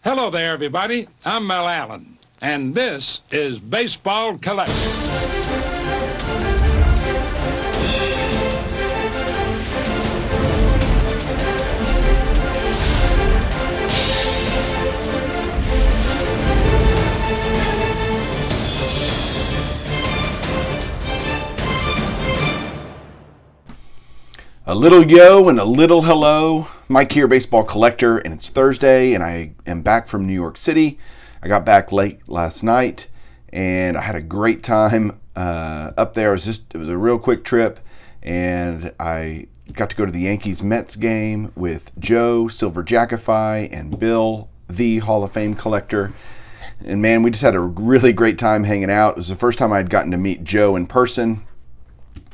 Hello there, everybody. I'm Mel Allen, and this is Baseball Collector. A little yo and a little hello. Mike here, Baseball Collector, and it's Thursday, and I am back from New York City. I got back late last night, and I had a great time up there. It was a real quick trip, and I got to go to the Yankees-Mets game with Joe, Silver Jackify, and Bill, the Hall of Fame collector. And man, we just had a really great time hanging out. It was the first time I'd gotten to meet Joe in person.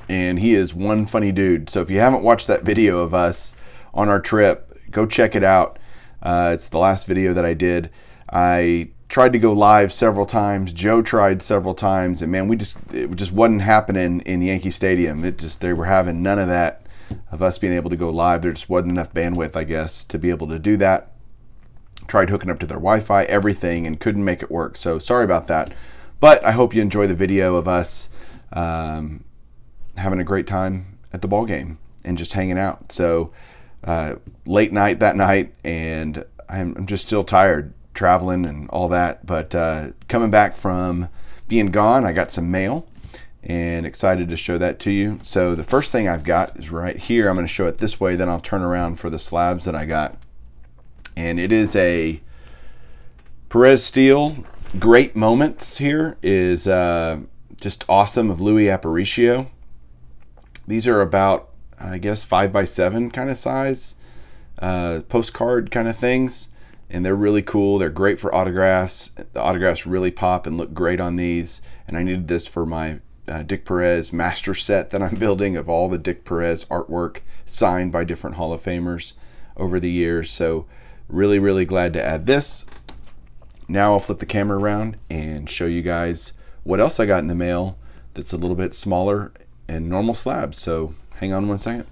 And he is one funny dude. So if you haven't watched that video of us on our trip, go check it out. It's the last video that I did. I tried to go live several times. Joe tried several times, and man, it just wasn't happening in Yankee Stadium. They were having none of that of us being able to go live. There just wasn't enough bandwidth, I guess, to be able to do that. Tried hooking up to their Wi-Fi, everything, and couldn't make it work. So sorry about that. But I hope you enjoy the video of us having a great time at the ball game and just hanging out. So late night that night, and I'm just still tired traveling and all that. But coming back from being gone, I got some mail and excited to show that to you. So the first thing I've got is right here. I'm going to show it this way, then I'll turn around for the slabs that I got. And it is a Perez Steel. Great Moments here is just awesome of Louis Aparicio. These are about, I guess, 5x7 kind of size, postcard kind of things, and they're really cool. They're great for autographs. The autographs really pop and look great on these, and I needed this for my Dick Perez master set that I'm building of all the Dick Perez artwork signed by different Hall of Famers over the years. So really, really glad to add this. Now I'll flip the camera around and show you guys what else I got in the mail that's a little bit smaller and normal slabs. So hang on one second.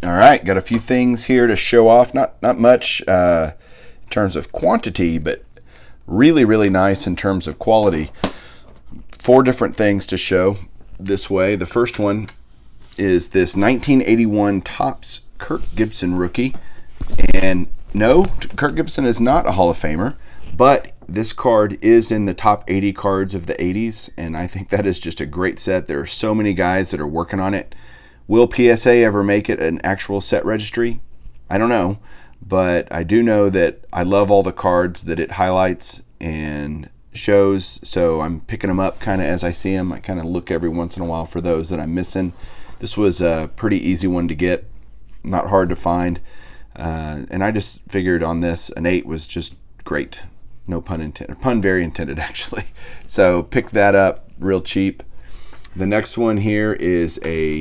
All right, got a few things here to show off. Not much in terms of quantity, but really, really nice in terms of quality. 4 different things to show this way. The first one is this 1981 Topps Kirk Gibson rookie. And no, Kirk Gibson is not a Hall of Famer, but this card is in the top 80 cards of the 80s, and I think that is just a great set. There are so many guys that are working on it. Will PSA ever make it an actual set registry? I don't know, but I do know that I love all the cards that it highlights and shows, so I'm picking them up kind of as I see them. I kind of look every once in a while for those that I'm missing. This was a pretty easy one to get, not hard to find, and I just figured on this, an 8 was just great. No pun intended. Pun very intended, actually. So pick that up real cheap. The next one here is a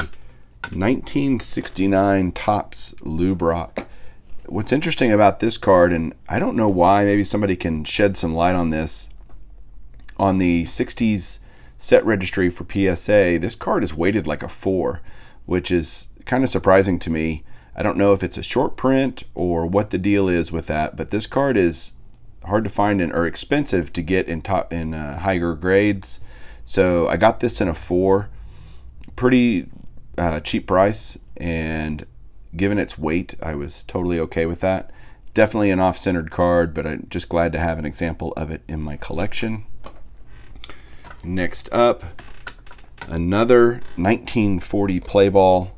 1969 Topps Lou Brock. What's interesting about this card, and I don't know why, maybe somebody can shed some light on this, on the 60s set registry for PSA, this card is weighted like a 4, which is kind of surprising to me. I don't know if it's a short print or what the deal is with that, but this card is hard to find or expensive to get in higher grades. So I got this in a 4, pretty cheap price, and given its weight, I was totally okay with that. Definitely an off-centered card, but I'm just glad to have an example of it in my collection. Next up, another 1940 play ball.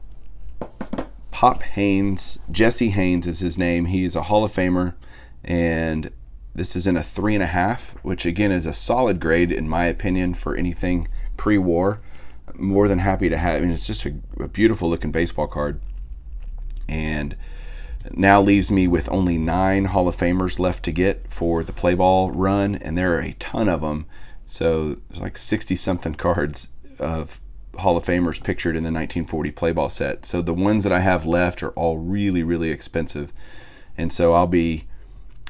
Pop Haynes, Jesse Haynes is his name. He's a Hall of Famer, and this is in a 3.5, which again is a solid grade in my opinion for anything pre-war. More than happy to have. I mean, it's just a beautiful looking baseball card, and now leaves me with only 9 Hall of Famers left to get for the play ball run, and there are a ton of them. So there's like 60 something cards of Hall of Famers pictured in the 1940 play ball set. So the ones that I have left are all really, really expensive, and so I'll be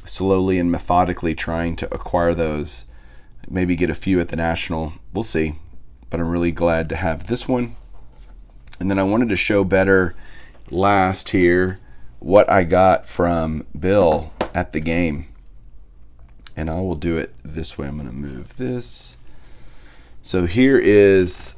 slowly and methodically trying to acquire those, maybe get a few at the National, we'll see, but I'm really glad to have this one. And then I wanted to show better last here what I got from Bill at the game. and I will do it this way. I'm going to move this. So here is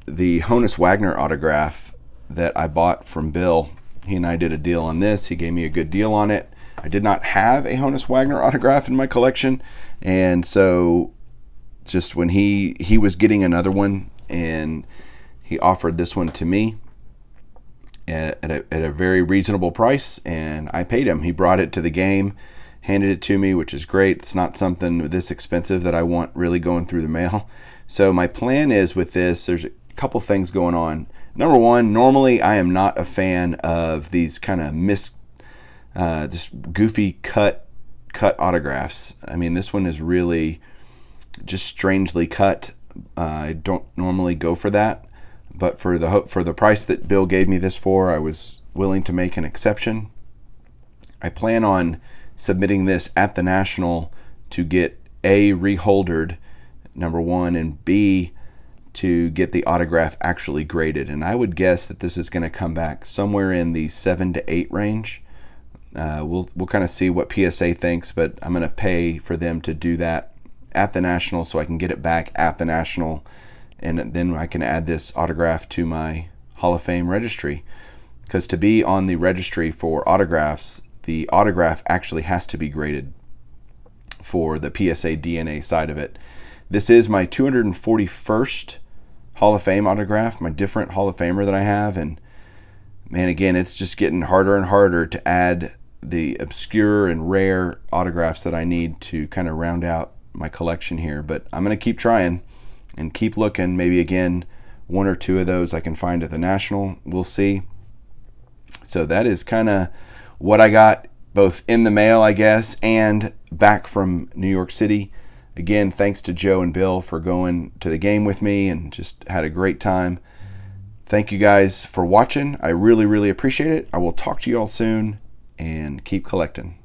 the Honus Wagner autograph that I bought from Bill. He and I did a deal on this. He gave me a good deal on it. I did not have a Honus Wagner autograph in my collection, and so just when he was getting another one, and he offered this one to me at a very reasonable price, and I paid him. He brought it to the game, handed it to me, which is great. It's not something this expensive that I want really going through the mail. So my plan is with this, there's a couple things going on. Number one, normally I am not a fan of these kind of just goofy cut autographs. I mean, this one is really just strangely cut. I don't normally go for that, but for the price that Bill gave me this for, I was willing to make an exception. I plan on submitting this at the National to get A, reholdered, number one, and B, to get the autograph actually graded. And I would guess that this is going to come back somewhere in the 7 to 8 range. We'll kind of see what PSA thinks, but I'm going to pay for them to do that at the National so I can get it back at the National, and then I can add this autograph to my Hall of Fame registry. Because to be on the registry for autographs, the autograph actually has to be graded for the PSA DNA side of it. This is my 241st Hall of Fame autograph, my different Hall of Famer that I have, and man, again, it's just getting harder and harder to add the obscure and rare autographs that I need to kind of round out my collection here. But I'm going to keep trying and keep looking. Maybe again, 1 or 2 of those I can find at the National. We'll see. So that is kind of what I got both in the mail, I guess, and back from New York City. Again, thanks to Joe and Bill for going to the game with me, and just had a great time. Thank you guys for watching. I really, really appreciate it. I will talk to you all soon, and keep collecting.